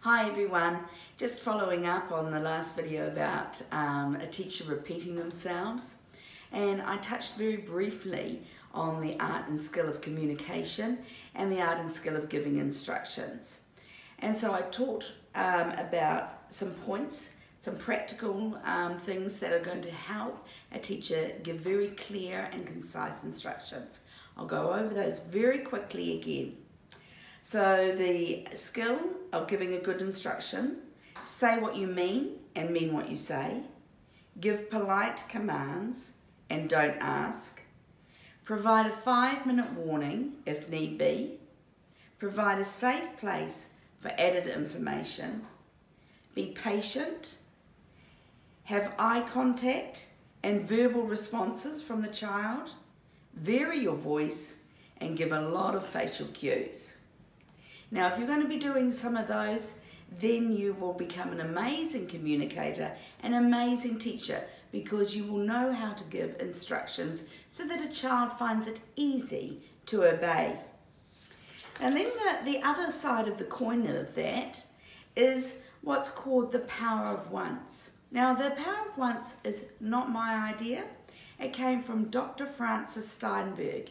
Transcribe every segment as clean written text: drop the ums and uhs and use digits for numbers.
Hi everyone, just following up on the last video about a teacher repeating themselves, and I touched very briefly on the art and skill of communication and the art and skill of giving instructions. And so I talked about some points, some practical things that are going to help a teacher give very clear and concise instructions. I'll go over those very quickly again. So the skill of giving a good instruction: say what you mean and mean what you say, give polite commands and don't ask, provide a 5-minute warning if need be, provide a safe place for added information, be patient, have eye contact and verbal responses from the child, vary your voice and give a lot of facial cues. Now, if you're going to be doing some of those, then you will become an amazing communicator, an amazing teacher, because you will know how to give instructions so that a child finds it easy to obey. And then the other side of the coin of that is what's called the power of once. Now, the power of once is not my idea. It came from Dr. Francis Steinberg.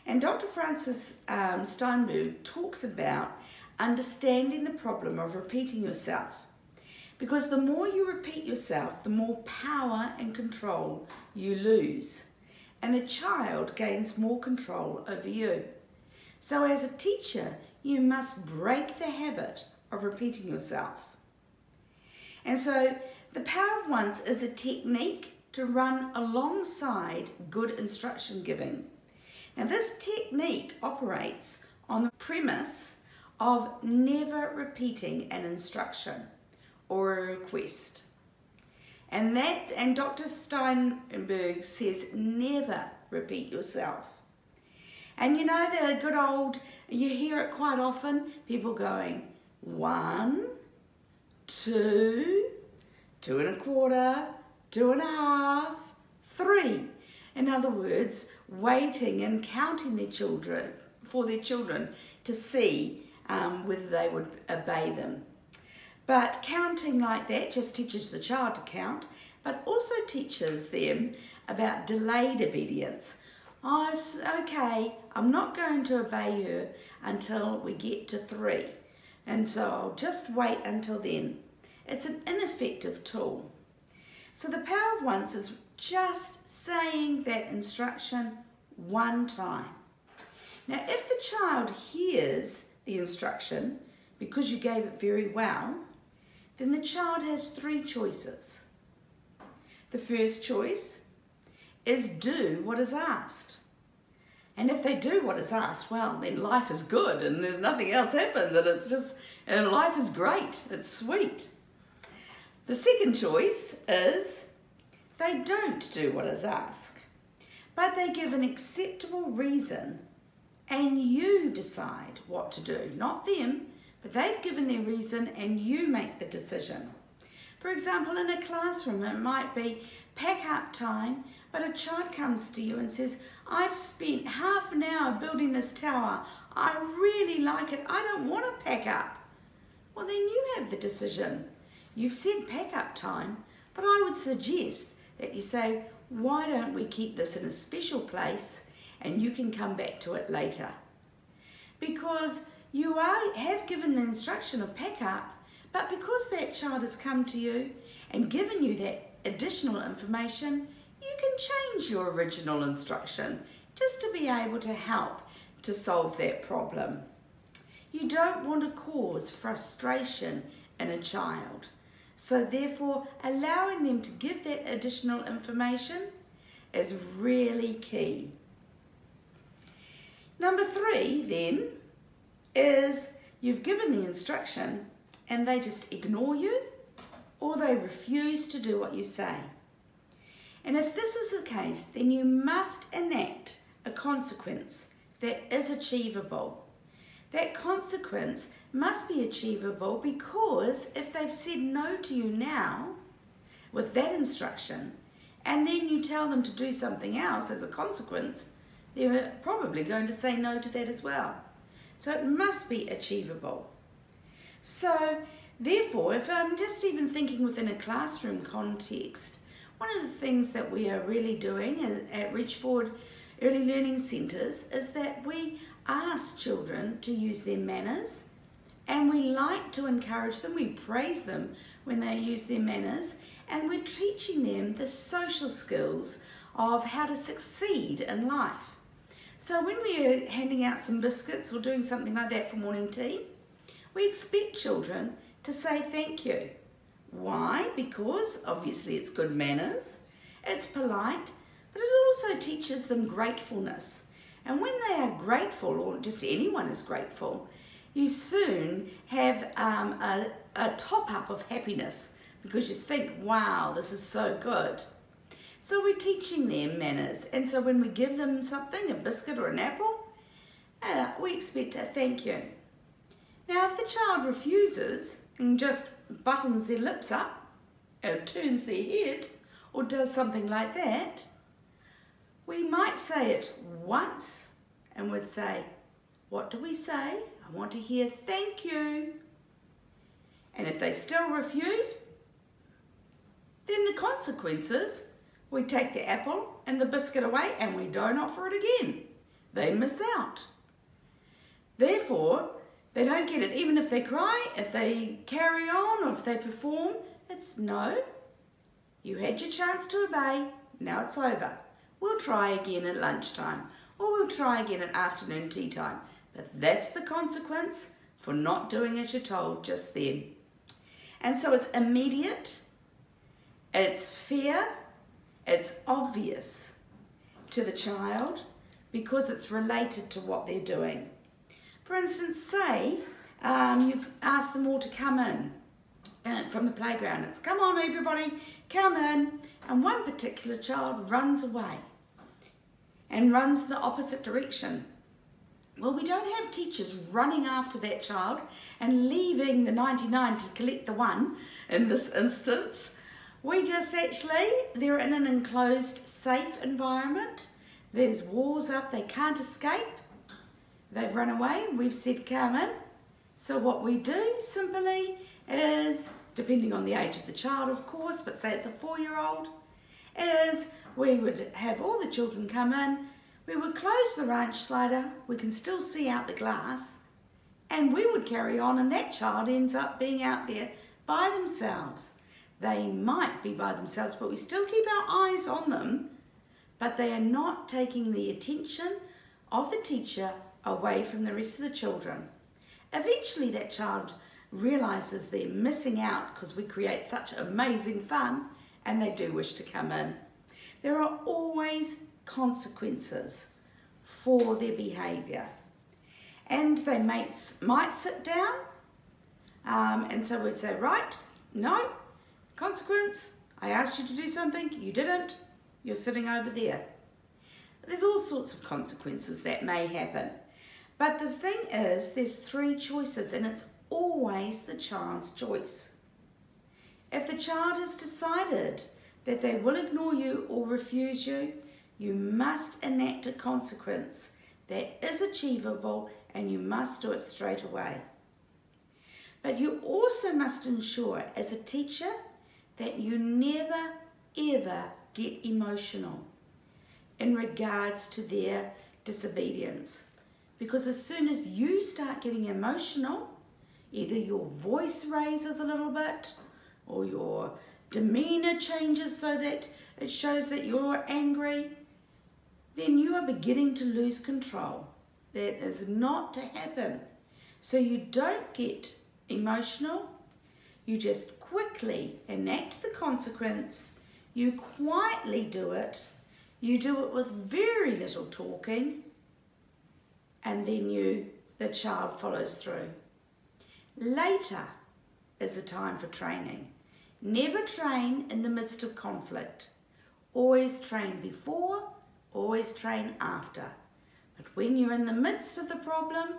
And Dr. Francis Steinberg talks about understanding the problem of repeating yourself. Because the more you repeat yourself, the more power and control you lose. And the child gains more control over you. So as a teacher, you must break the habit of repeating yourself. And so the power of once is a technique to run alongside good instruction giving. Now, this technique operates on the premise of never repeating an instruction or a request. And Dr. Steinberg says never repeat yourself. And you know the good old, you hear it quite often, people going 1, 2, 2 1/4, 2 1/2, 3. In other words, waiting and counting for their children to see whether they would obey them. But counting like that just teaches the child to count, but also teaches them about delayed obedience. Oh, it's okay, I'm not going to obey her until we get to 3. And so I'll just wait until then. It's an ineffective tool. So the power of once is just saying that instruction one time. Now, if the child hears the instruction because you gave it very well, then the child has 3 choices. The first choice is do what is asked. And if they do what is asked, well, then life is good and there's nothing else happens, and life is great, it's sweet. The second choice is they don't do what is asked, but they give an acceptable reason and you decide what to do. Not them, but they've given their reason and you make the decision. For example, in a classroom, it might be pack up time, but a child comes to you and says, I've spent half an hour building this tower. I really like it. I don't want to pack up. Well, then you have the decision. You've said pack up time, but I would suggest that you say, why don't we keep this in a special place and you can come back to it later? Because you have given the instruction of pack up, but because that child has come to you and given you that additional information, you can change your original instruction just to be able to help to solve that problem. You don't want to cause frustration in a child. So therefore, allowing them to give that additional information is really key. Number 3 then is you've given the instruction and they just ignore you or they refuse to do what you say. And if this is the case, then you must enact a consequence that is achievable. That consequence must be achievable because if they've said no to you now with that instruction and then you tell them to do something else as a consequence, they're probably going to say no to that as well. So it must be achievable. So therefore, if I'm just even thinking within a classroom context, one of the things that we are really doing at Reach Forward Early Learning Centres is that we ask children to use their manners, and we like to encourage them, we praise them when they use their manners, and we're teaching them the social skills of how to succeed in life. So when we're handing out some biscuits or doing something like that for morning tea, we expect children to say thank you. Why? Because obviously it's good manners, it's polite, but it also teaches them gratefulness. And when they are grateful, or just anyone is grateful, you soon have a top-up of happiness because you think, wow, this is so good. So we're teaching them manners, and so when we give them something, a biscuit or an apple, we expect a thank you. Now if the child refuses and just buttons their lips up, or turns their head, or does something like that, we might say it once, and we'd say, what do we say? I want to hear thank you. And if they still refuse, then the consequences, we take the apple and the biscuit away and we don't offer it again. They miss out. Therefore, they don't get it. Even if they cry, if they carry on, or if they perform, it's no. You had your chance to obey, now it's over. We'll try again at lunchtime, or we'll try again at afternoon tea time. But that's the consequence for not doing as you're told just then. And so it's immediate, it's fair, it's obvious to the child because it's related to what they're doing. For instance, say you ask them all to come in from the playground. It's come on everybody, come in. And one particular child runs away and runs the opposite direction. Well, we don't have teachers running after that child and leaving the 99 to collect the one in this instance. We just actually, they're in an enclosed, safe environment. There's walls up, they can't escape. They've run away, we've said come in. So what we do simply is, depending on the age of the child of course, but say it's a 4-year-old, is we would have all the children come in, we would close the ranch slider, we can still see out the glass, and we would carry on, and that child ends up being out there by themselves. They might be by themselves, but we still keep our eyes on them, but they are not taking the attention of the teacher away from the rest of the children. Eventually that child realizes they're missing out because we create such amazing fun, and they do wish to come in. There are always consequences for their behavior, and they might sit down, and so we'd say, right, no, consequence, I asked you to do something, you didn't, you're sitting over there. There's all sorts of consequences that may happen, but the thing is there's 3 choices, and it's always the child's choice. If the child has decided that they will ignore you or refuse you, you must enact a consequence that is achievable, and you must do it straight away. But you also must ensure as a teacher that you never ever get emotional in regards to their disobedience. Because as soon as you start getting emotional, either your voice raises a little bit or your demeanor changes so that it shows that you're angry, then you are beginning to lose control. That is not to happen. So you don't get emotional, you just quickly enact the consequence, you quietly do it, you do it with very little talking, and then the child follows through. Later is a time for training. Never train in the midst of conflict. Always train before, always train after. But when you're in the midst of the problem,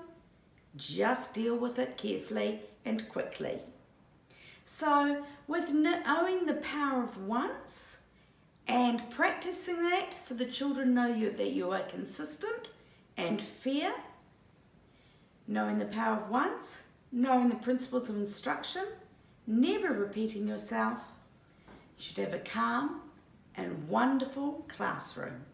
just deal with it carefully and quickly. So with knowing the power of once and practicing that so the children know that you are consistent and fair, knowing the power of once, knowing the principles of instruction, never repeating yourself, you should have a calm and wonderful classroom.